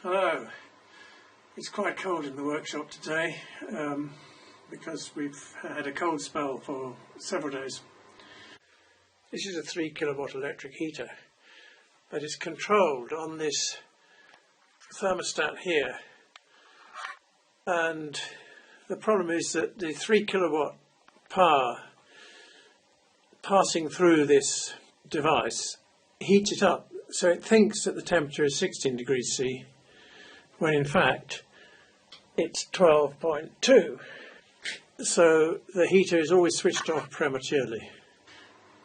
Hello. It's quite cold in the workshop today because we've had a cold spell for several days. This is a 3 kilowatt electric heater, but it's controlled on this thermostat here, and the problem is that the 3 kilowatt power passing through this device heats it up, so it thinks that the temperature is 16 degrees C when in fact it's 12.2. So the heater is always switched off prematurely.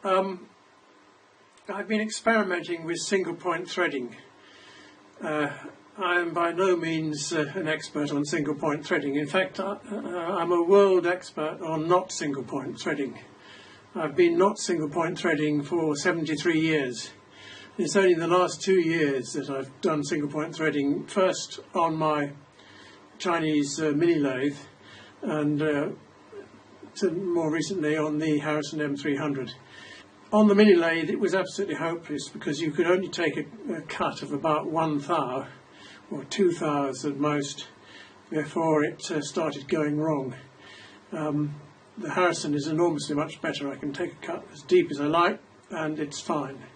I've been experimenting with single point threading. I am by no means an expert on single point threading. In fact, I'm a world expert on not single point threading. I've been not single point threading for 73 years. It's only in the last 2 years that I've done single point threading, first on my Chinese mini lathe and more recently on the Harrison M300. On the mini lathe it was absolutely hopeless because you could only take a cut of about 1 thou or 2 thous at most before it started going wrong. The Harrison is enormously much better. I can take a cut as deep as I like and it's fine.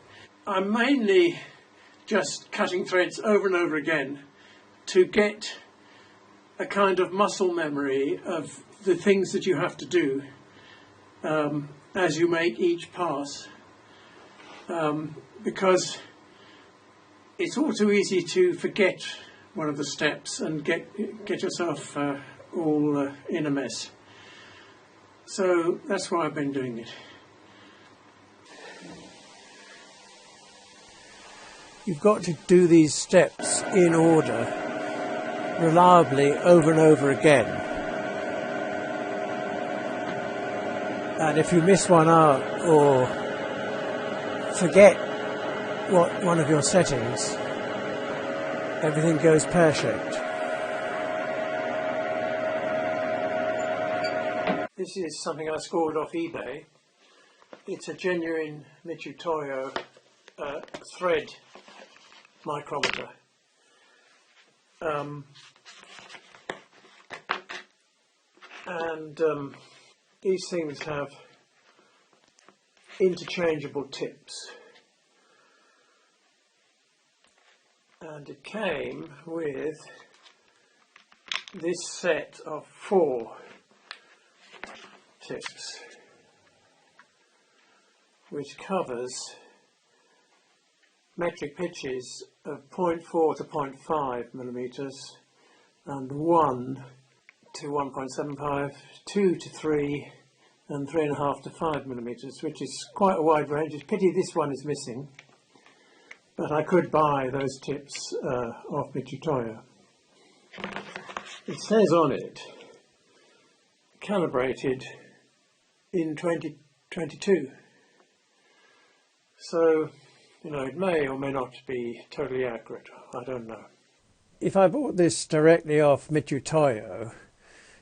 I'm mainly just cutting threads over and over again to get a kind of muscle memory of the things that you have to do as you make each pass, because it's all too easy to forget one of the steps and get yourself all in a mess. So that's why I've been doing it. You've got to do these steps in order, reliably, over and over again. And if you miss one out or forget one of your settings, everything goes pear-shaped. This is something I scored off eBay. It's a genuine Mitutoyo thread micrometer. These things have interchangeable tips, and it came with this set of 4 tips which covers metric pitches of 0.4 to 0.5 millimeters and 1 to 1.75, 2 to 3 and 3.5 to 5 millimeters, which is quite a wide range. It's a pity this one is missing, but I could buy those tips off Mitutoyo. It says on it, calibrated in 2022. So, you know, it may or may not be totally accurate. I don't know. If I bought this directly off Mitutoyo,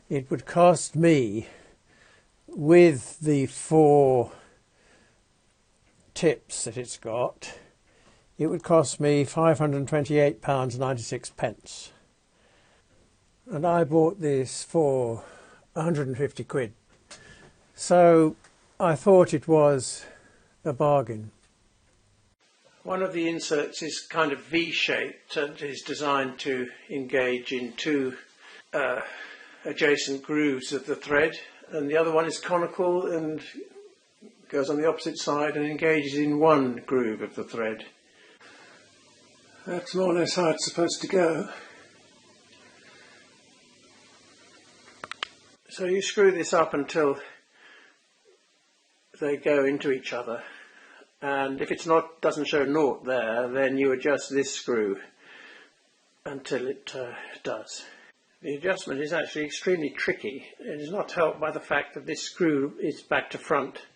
it would cost me, with the 4 tips that it's got, it would cost me £528.96. And I bought this for 150 quid. So I thought it was a bargain. One of the inserts is kind of V-shaped and is designed to engage in 2 adjacent grooves of the thread, and the other one is conical and goes on the opposite side and engages in 1 groove of the thread. That's more or less how it's supposed to go. So you screw this up until they go into each other, and if it's doesn't show naught there, then you adjust this screw until it does. The adjustment is actually extremely tricky. It is not helped by the fact that this screw is back to front,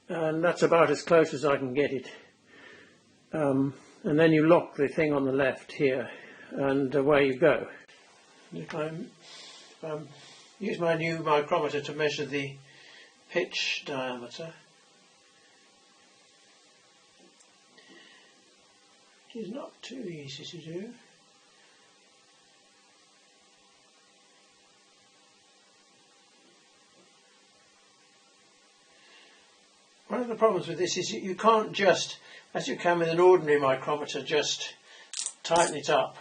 and that's about as close as I can get it. And then you lock the thing on the left here, and away you go. If I use my new micrometer to measure the pitch diameter, it is not too easy to do. One of the problems with this is you can't just, as you can with an ordinary micrometer, just tighten it up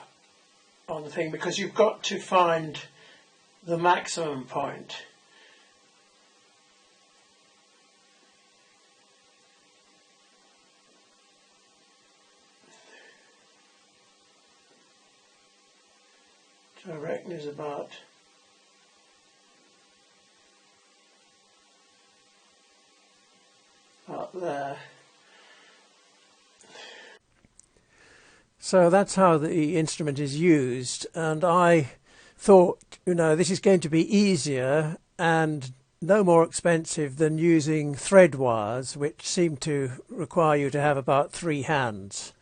on the thing, because you've got to find the maximum point. Which I reckon is about there. So that's how the instrument is used, and I thought, this is going to be easier and no more expensive than using thread wires, which seem to require you to have about 3 hands.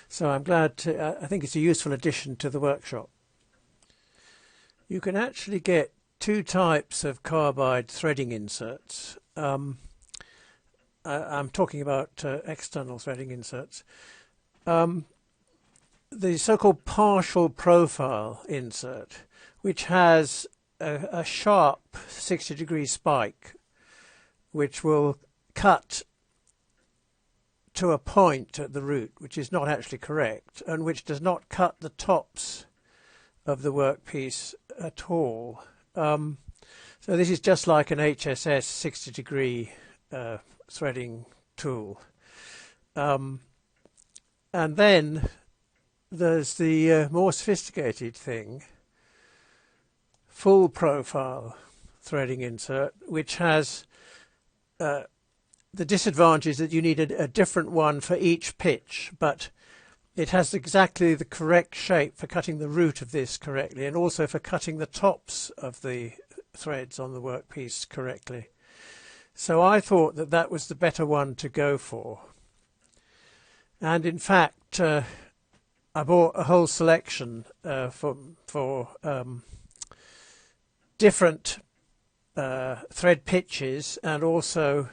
So I'm glad I think it's a useful addition to the workshop. You can actually get 2 types of carbide threading inserts. I'm talking about external threading inserts. The so-called partial profile insert, which has a sharp 60-degree spike, which will cut to a point at the root, which is not actually correct, and which does not cut the tops of the workpiece at all. So this is just like an HSS 60-degree threading tool. And then there's the more sophisticated thing, full profile threading insert, which has the disadvantage that you need a different one for each pitch, but it has exactly the correct shape for cutting the root of this correctly, and also for cutting the tops of the threads on the workpiece correctly. So I thought that that was the better one to go for. And in fact, I bought a whole selection for different thread pitches, and also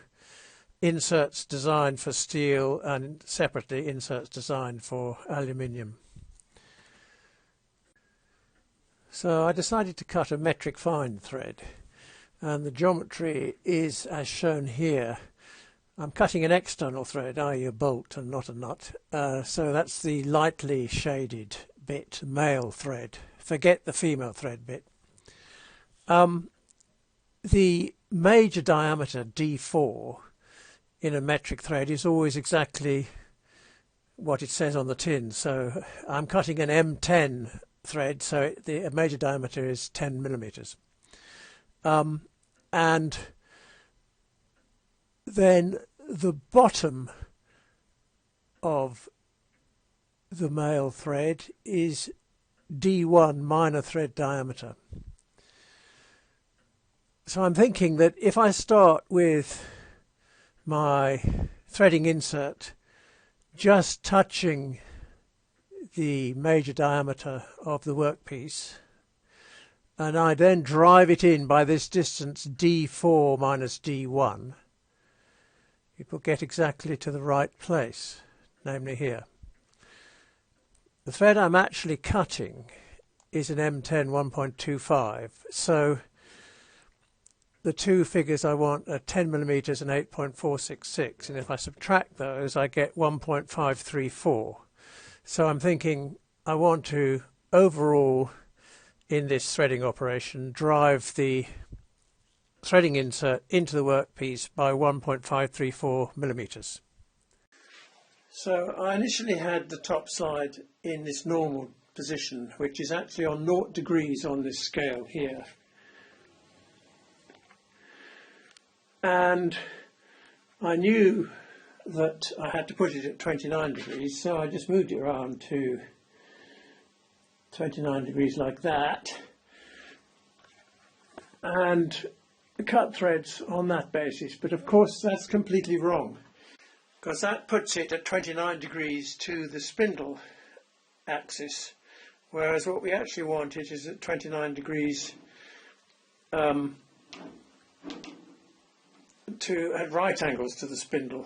inserts designed for steel, and separately inserts designed for aluminium. So I decided to cut a metric fine thread, and the geometry is as shown here. I'm cutting an external thread, i.e. a bolt and not a nut, so that's the lightly shaded bit, male thread. Forget the female thread bit. The major diameter, D4, in a metric thread is always exactly what it says on the tin. So I'm cutting an M10 thread, so the major diameter is 10 millimeters. And then the bottom of the male thread is D1 minor thread diameter. So I'm thinking that if I start with my threading insert just touching the major diameter of the workpiece, and I then drive it in by this distance D4 minus D1, it will get exactly to the right place, namely here. The thread I'm actually cutting is an M10 1.25, so the two figures I want are 10 millimeters and 8.466, and if I subtract those I get 1.534. So I'm thinking I want to overall in this threading operation drive the threading insert into the workpiece by 1.534 millimeters. So I initially had the top side in this normal position, which is actually on 0 degrees on this scale here. And I knew that I had to put it at 29 degrees, so I just moved it around to 29 degrees like that, and cut threads on that basis. But of course that's completely wrong, because that puts it at 29 degrees to the spindle axis, whereas what we actually wanted is at 29 degrees at right angles to the spindle.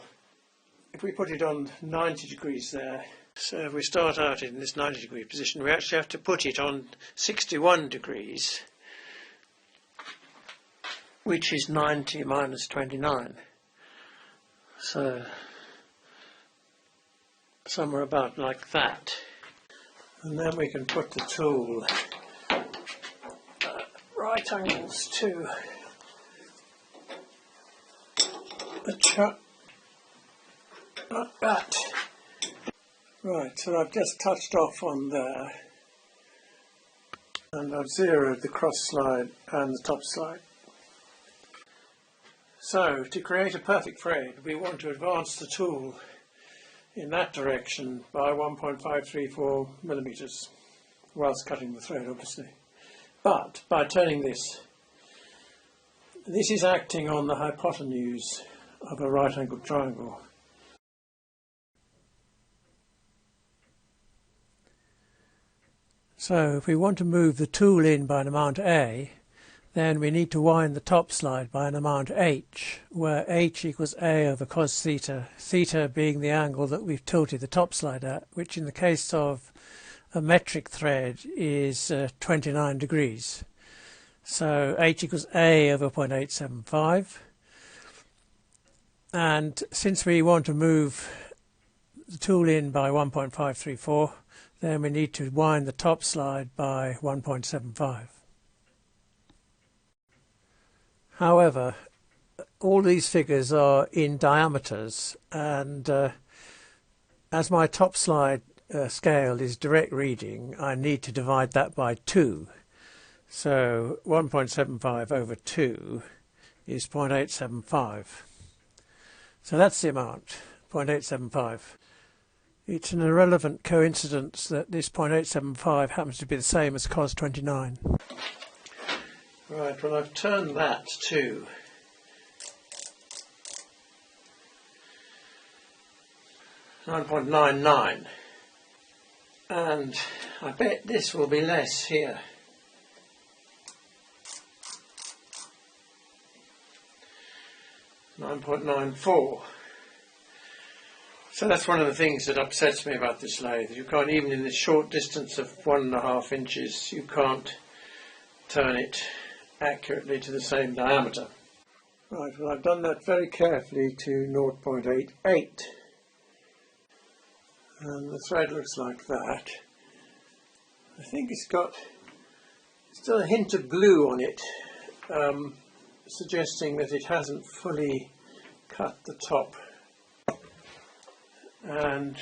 If we put it on 90 degrees there, so if we start out in this 90 degree position, we actually have to put it on 61 degrees, which is 90 minus 29. So somewhere about like that. And then we can put the tool right angles to the chuck like that. Right, so I've just touched off on there and I've zeroed the cross slide and the top slide. So to create a perfect thread we want to advance the tool in that direction by 1.534 millimeters whilst cutting the thread obviously. But by turning this is acting on the hypotenuse of a right angled triangle. So if we want to move the tool in by an amount A, then we need to wind the top slide by an amount H, where H equals A over cos theta, theta being the angle that we've tilted the top slide at, which in the case of a metric thread is 29 degrees. So H equals A over 0.875. And since we want to move the tool in by 1.534, then we need to wind the top slide by 1.75. However, all these figures are in diameters, and as my top slide scale is direct reading, I need to divide that by 2. So 1.75 over 2 is 0.875. So that's the amount, 0.875. It's an irrelevant coincidence that this 0.875 happens to be the same as cos 29. Right, well I've turned that to .99, and I bet this will be less here. .94. So that's one of the things that upsets me about this lathe. You can't, even in this short distance of 1.5 inches, you can't turn it accurately to the same diameter. Right, well I've done that very carefully to 0.88. And the thread looks like that. I think it's got still a hint of glue on it, suggesting that it hasn't fully cut the top. And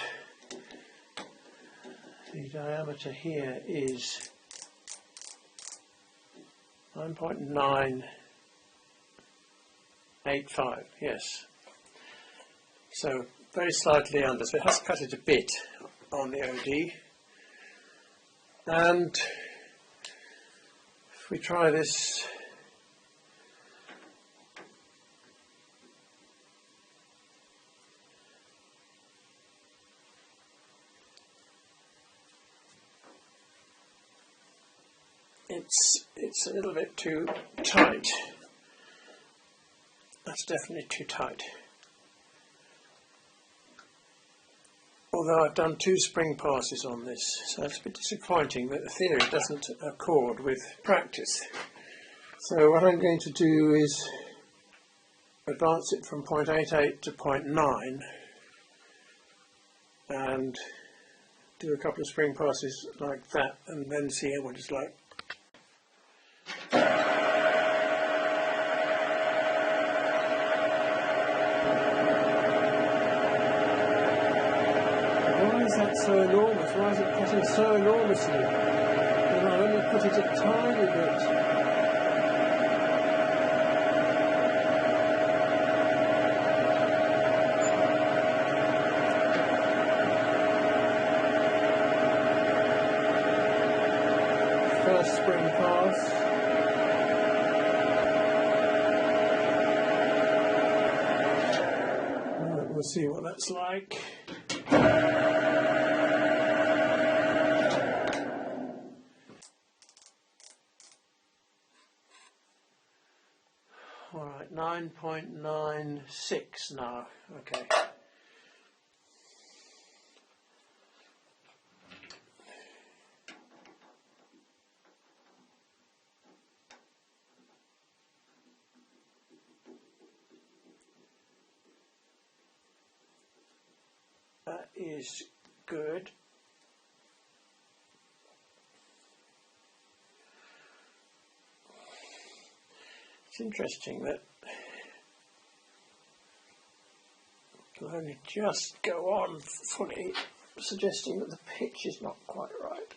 the diameter here is 9.985, yes. So very slightly under, so it has cut it a bit on the OD. And if we try this, it's a little bit too tight. That's definitely too tight. Although I've done 2 spring passes on this, so it's a bit disappointing that the theory doesn't accord with practice. So what I'm going to do is advance it from 0.88 to 0.9 and do a couple of spring passes like that, and then see what it's like. Why is that so enormous? Why is it cutting so enormously? And I only put it a tiny bit. First spring pass. Right, we'll see what that's like. Alright, 9.96 now, okay. That is good. It's interesting that it will only just go on fully, suggesting that the pitch is not quite right.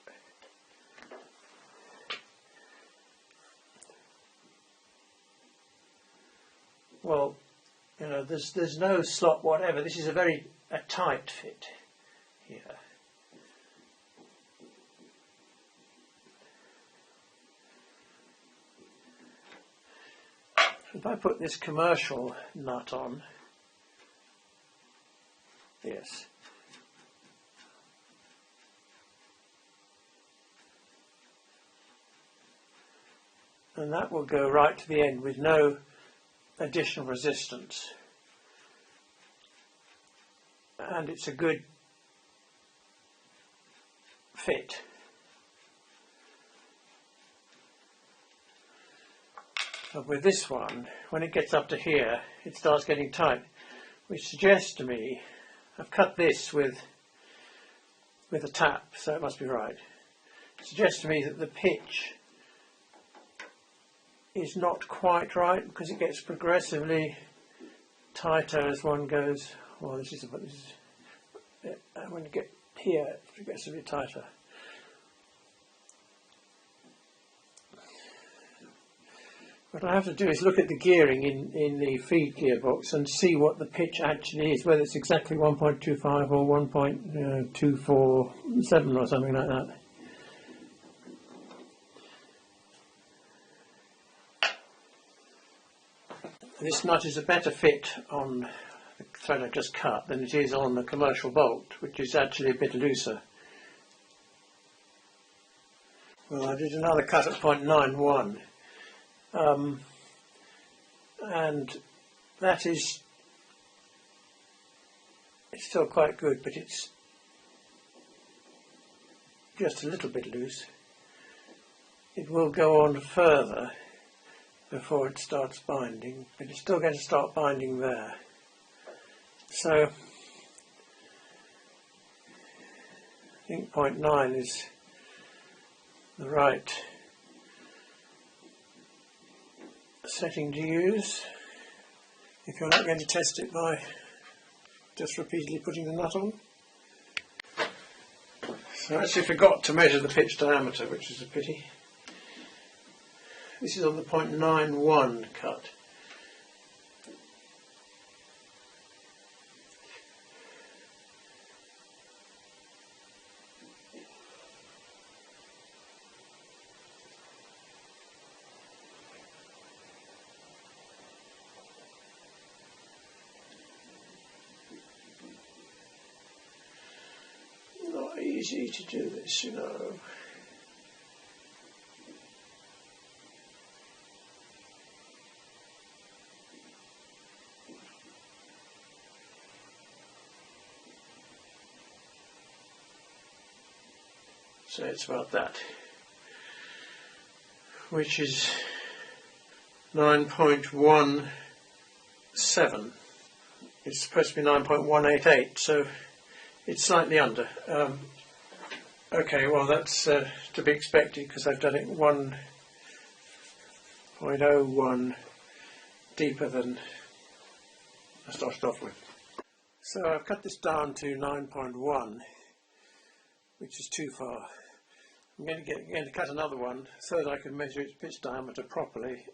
Well, you know, there's no slot whatever. This is a tight fit here. If I put this commercial nut on, yes, and that will go right to the end with no additional resistance, and it's a good fit. But with this one, when it gets up to here, it starts getting tight, which suggests to me, I've cut this with a tap, so it must be right. It suggests to me that the pitch is not quite right, because it gets progressively tighter as one goes. Well, this is when you get here, it's progressively tighter. What I have to do is look at the gearing in the feed gearbox and see what the pitch actually is, whether it's exactly 1.25 or 1.247 or something like that. This nut is a better fit on the thread I just cut than it is on the commercial bolt, which is actually a bit looser. Well, I did another cut at 0.91. And that is, it's still quite good, but it's just a little bit loose. It will go on further before it starts binding, but it's still going to start binding there. So I think 0.9 is the right setting to use if you're not going to test it by just repeatedly putting the nut on. So I actually forgot to measure the pitch diameter, which is a pity. This is on the 0.91 cut. Not easy to do this, you know. So it's about that, which is 9.17. It's supposed to be 9.188, so it's slightly under. Okay, well that's to be expected because I've done it 1.01 deeper than I started off with. So I've cut this down to 9.1, which is too far. I'm going to cut another one so that I can measure its pitch diameter properly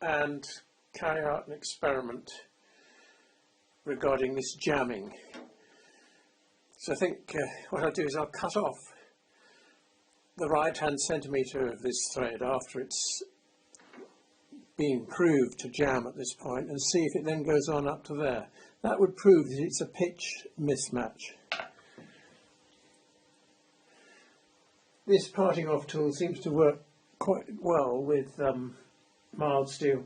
and carry out an experiment regarding this jamming. So I think what I'll do is I'll cut off the right-hand centimetre of this thread after it's been proved to jam at this point and see if it then goes on up to there. That would prove that it's a pitch mismatch. This parting off tool seems to work quite well with mild steel.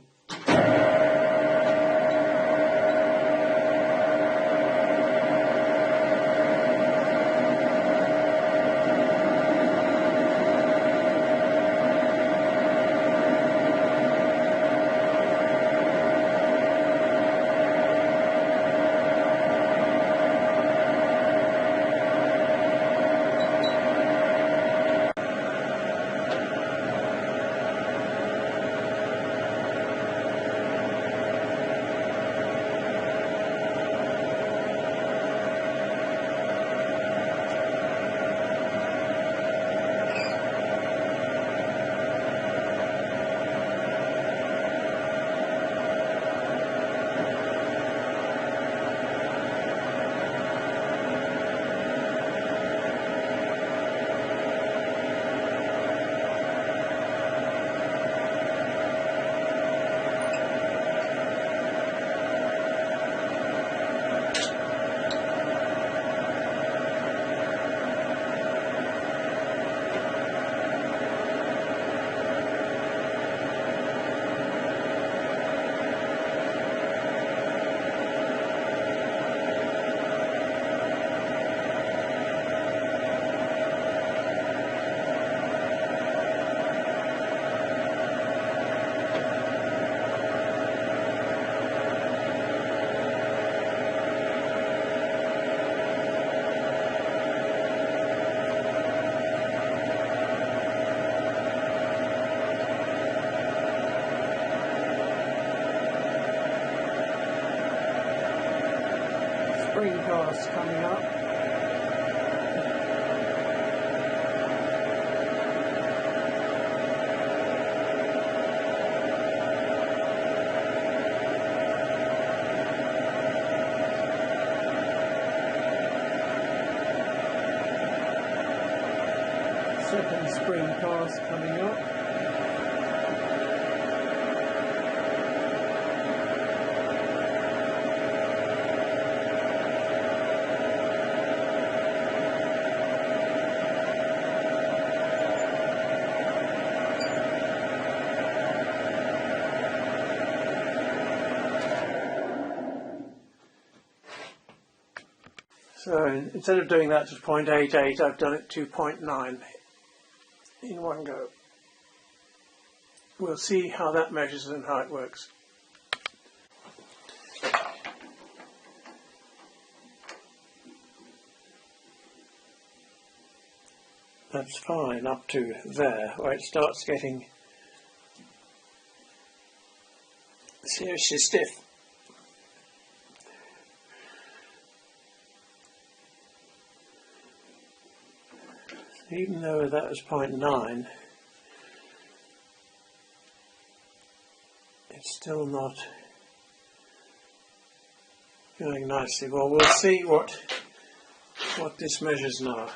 pass coming up. Second spring pass coming up. So instead of doing that to 0.88, I've done it to 0.9 in one go. We'll see how that measures and how it works. That's fine up to there, where it starts getting seriously stiff. Even though that was 0.9, it's still not going nicely. Well, we'll see what this measures now.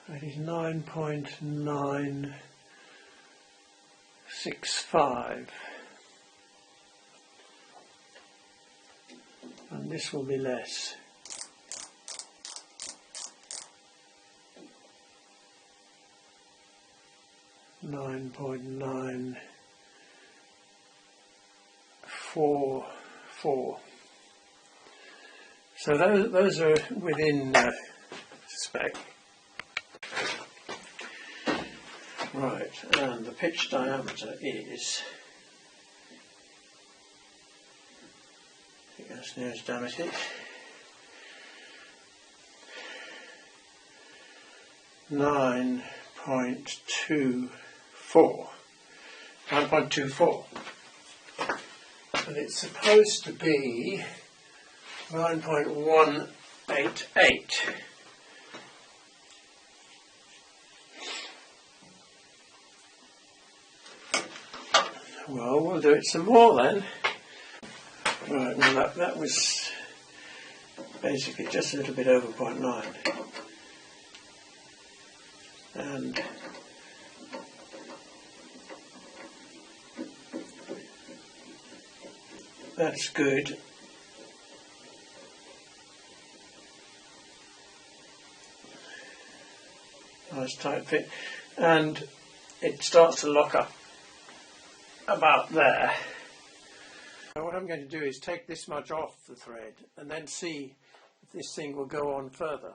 It is 9.965. And this will be less. $9.944. So those are within spec. Right, and the pitch diameter is, I think that's near as damn it is, 9.24. And it's supposed to be 9.188. Well, we'll do it some more then. Right, well that was basically just a little bit over 0.9. And that's good. Nice tight fit. And it starts to lock up about there. Now what I'm going to do is take this much off the thread and then see if this thing will go on further.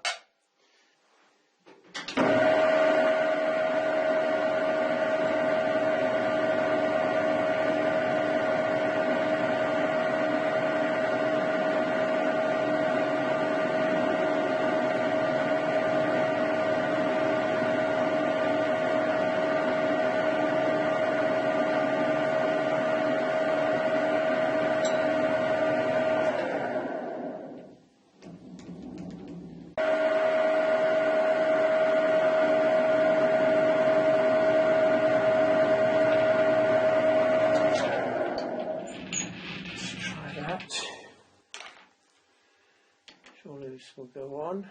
Surely this will go on.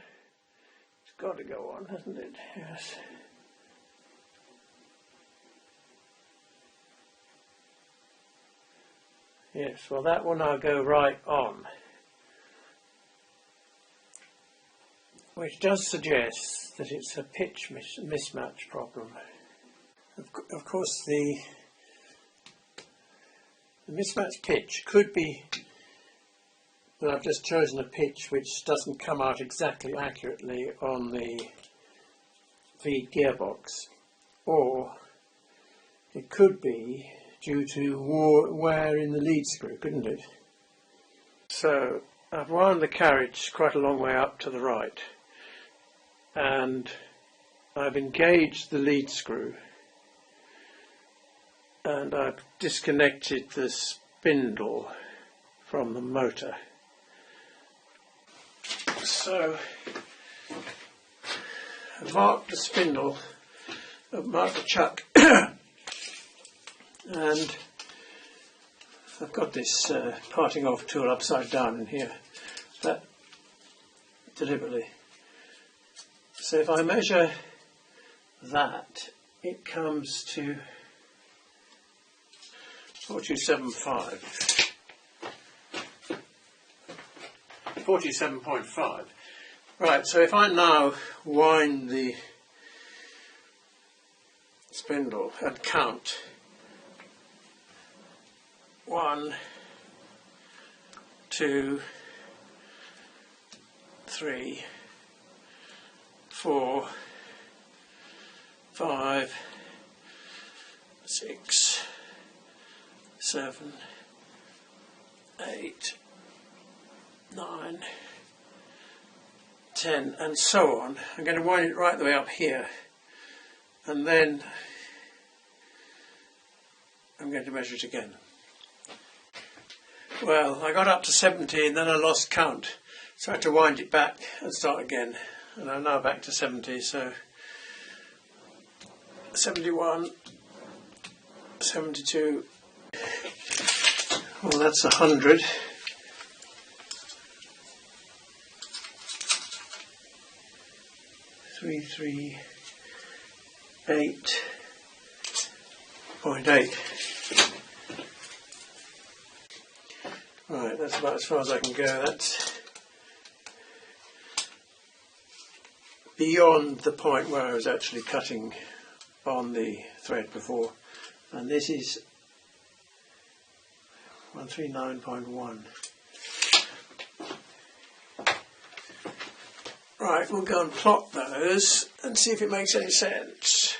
It's got to go on, hasn't it? Yes. Yes, well that will now go right on. Which does suggest that it's a pitch mismatch problem. Of course the mismatched pitch could be that I've just chosen a pitch which doesn't come out exactly accurately on the feed gearbox, or it could be due to wear in the lead screw, couldn't it? So I've wound the carriage quite a long way up to the right, and I've engaged the lead screw and I've disconnected the spindle from the motor. So I've marked the spindle, I've marked the chuck, and I've got this parting off tool upside down in here, that deliberately. So if I measure that, it comes to 427.5. 47.5. Right, so if I now wind the spindle and count 1, 2, 3, 4, 5, 6, 7, 8, 9, 10, and so on. I'm going to wind it right the way up here, and then I'm going to measure it again. Well, I got up to 70 and then I lost count, so I had to wind it back and start again, and I'm now back to 70, so 71, 72, well, that's 100. 338.8. Right, that's about as far as I can go. That's beyond the point where I was actually cutting on the thread before, and this is 139.1. Right, we'll go and plot those and see if it makes any sense.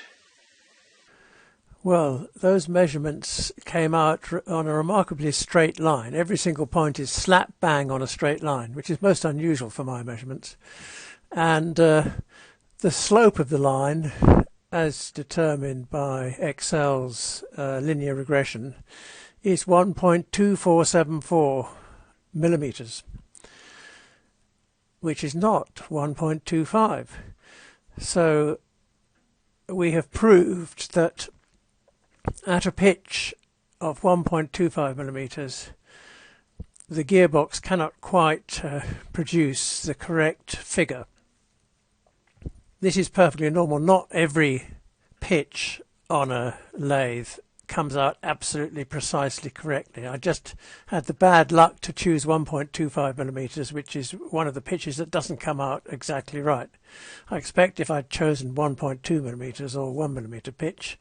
Well, those measurements came out on a remarkably straight line. Every single point is slap bang on a straight line, which is most unusual for my measurements. And the slope of the line, as determined by Excel's linear regression, is 1.2474 millimeters, which is not 1.25. So we have proved that at a pitch of 1.25 millimeters, the gearbox cannot quite produce the correct figure. This is perfectly normal. Not every pitch on a lathe comes out absolutely precisely correctly. I just had the bad luck to choose 1.25 millimeters, which is one of the pitches that doesn't come out exactly right. I expect if I'd chosen 1.2 millimeters or 1 millimeter pitch,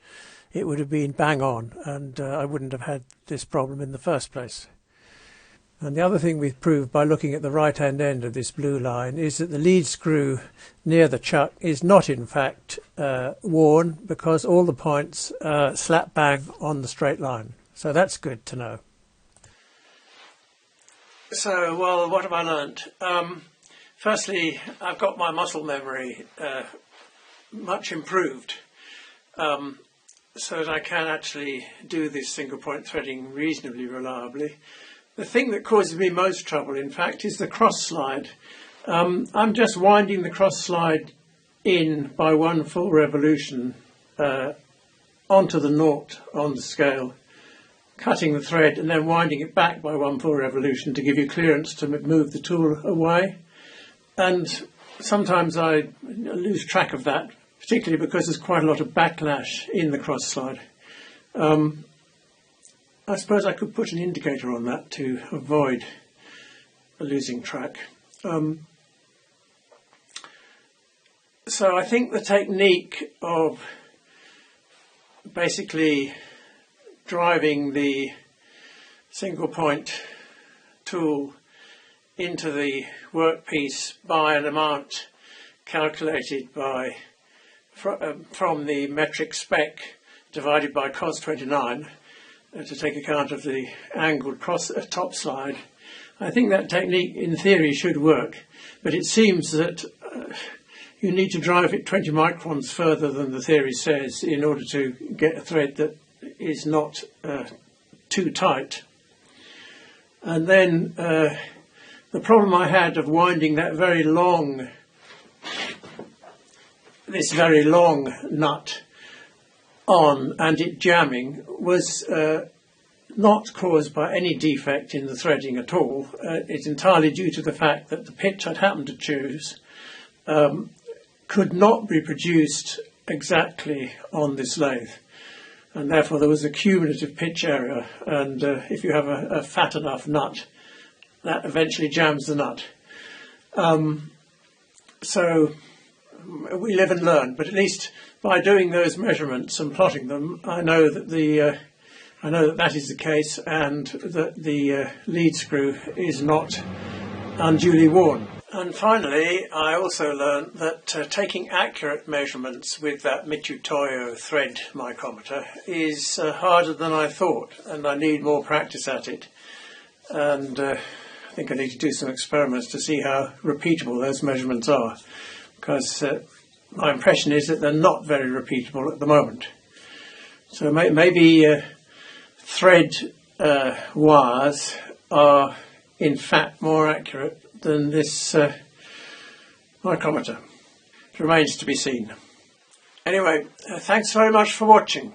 it would have been bang on, and I wouldn't have had this problem in the first place. And the other thing we've proved by looking at the right-hand end of this blue line is that the lead screw near the chuck is not in fact worn, because all the points slap bang on the straight line. So that's good to know. So, well, what have I learnt? Firstly, I've got my muscle memory much improved, so that I can actually do this single point threading reasonably reliably. The thing that causes me most trouble, in fact, is the cross slide. I'm just winding the cross slide in by one full revolution onto the naught on the scale, cutting the thread and then winding it back by one full revolution to give you clearance to move the tool away. And sometimes I lose track of that, particularly because there's quite a lot of backlash in the cross slide. I suppose I could put an indicator on that to avoid losing track. So I think the technique of basically driving the single point tool into the workpiece by an amount calculated by from the metric spec divided by cos 29 to take account of the angled top slide. I think that technique in theory should work, but it seems that you need to drive it 20 microns further than the theory says in order to get a thread that is not too tight. And then the problem I had of winding that this very long nut on and it jamming was not caused by any defect in the threading at all. It's entirely due to the fact that the pitch I'd happened to choose could not be produced exactly on this lathe, and therefore there was a cumulative pitch error, and if you have a fat enough nut, that eventually jams the nut. So we live and learn, but at least by doing those measurements and plotting them, I know that that is the case, and that the lead screw is not unduly worn. And finally, I also learned that taking accurate measurements with that Mitutoyo thread micrometer is harder than I thought, and I need more practice at it. And I think I need to do some experiments to see how repeatable those measurements are, because my impression is that they're not very repeatable at the moment. So maybe thread wires are in fact more accurate than this micrometer. It remains to be seen. Anyway, thanks very much for watching.